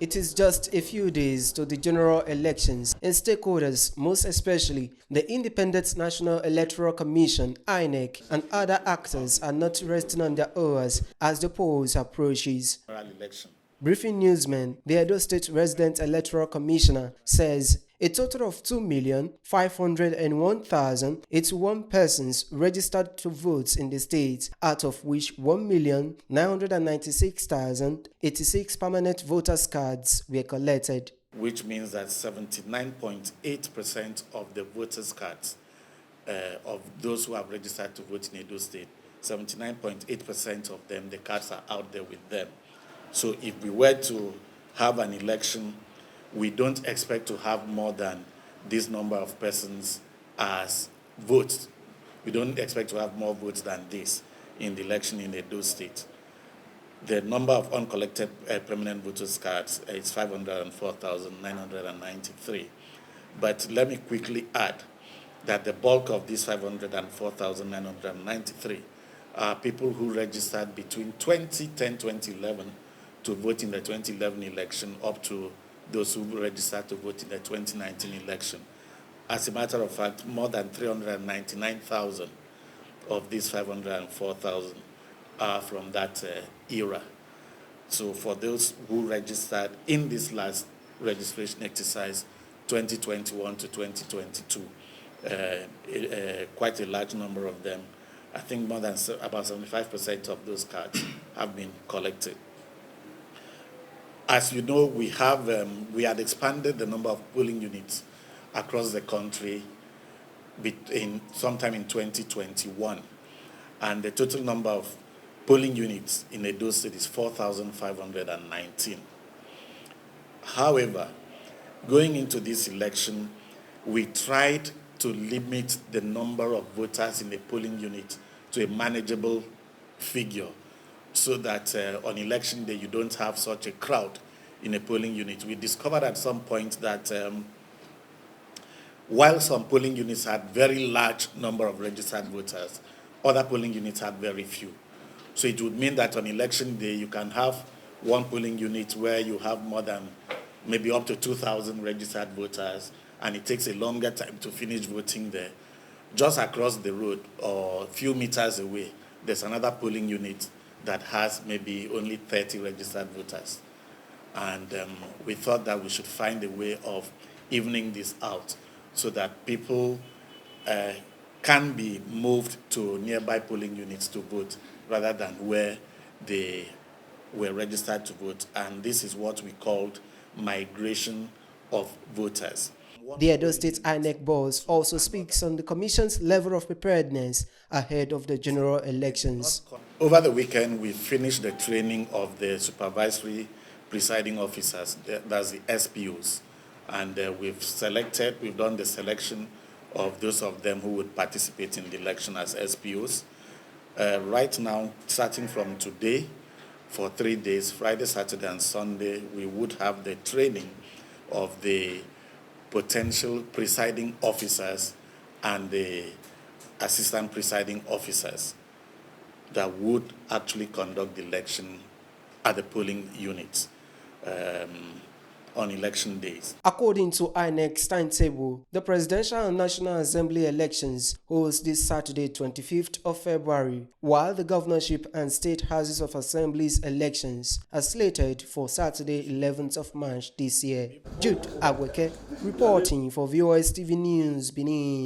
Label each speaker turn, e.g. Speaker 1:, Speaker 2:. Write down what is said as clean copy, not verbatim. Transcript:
Speaker 1: It is just a few days to the general elections, and stakeholders, most especially the Independent National Electoral Commission (INEC) and other actors, are not resting on their oars as the polls approaches.
Speaker 2: Election.
Speaker 1: Briefing newsman, the Edo State Resident Electoral Commissioner, says a total of 2,501,081 persons registered to vote in the state, out of which 1,996,086 permanent voters' cards were collected.
Speaker 2: Which means that 79.8% of the voters' cards of those who have registered to vote in Edo State, 79.8% of them, the cards are out there with them. So if we were to have an election, we don't expect to have more than this number of persons as votes. We don't expect to have more votes than this in the election in Edo State. The number of uncollected permanent voters' cards is 504,993. But let me quickly add that the bulk of these 504,993 are people who registered between 2010-2011 to vote in the 2011 election up to those who registered to vote in the 2019 election. As a matter of fact, more than 399,000 of these 504,000 are from that era. So for those who registered in this last registration exercise, 2021 to 2022, quite a large number of them, I think more than about 75% of those cards have been collected. As you know, we had expanded the number of polling units across the country sometime in 2021, and the total number of polling units in Edo State is 4,519. However, going into this election, we tried to limit the number of voters in a polling unit to a manageable figure, so that on election day you don't have such a crowd in a polling unit. We discovered at some point that while some polling units had very large number of registered voters, other polling units had very few. So it would mean that on election day you can have one polling unit where you have more than maybe up to 2,000 registered voters, and it takes a longer time to finish voting there. Just across the road or a few meters away, there's another polling unit that has maybe only 30 registered voters. And we thought that we should find a way of evening this out so that people can be moved to nearby polling units to vote rather than where they were registered to vote. And this is what we called migration of voters.
Speaker 1: The Edo State INEC boss also speaks on the Commission's level of preparedness ahead of the general elections.
Speaker 2: Over the weekend, we finished the training of the supervisory presiding officers, that's the SPOs, and we've done the selection of those of them who would participate in the election as SPOs. Right now, starting from today, for 3 days, Friday, Saturday, and Sunday, we would have the training of the potential presiding officers and the assistant presiding officers that would actually conduct the election at the polling units on election days.
Speaker 1: According to INEC's timetable, the Presidential and National Assembly elections holds this Saturday, 25th of February, while the governorship and state houses of assemblies elections are slated for Saturday, 11th of March this year. Jude Agweke, reporting for VOS TV News, Benin.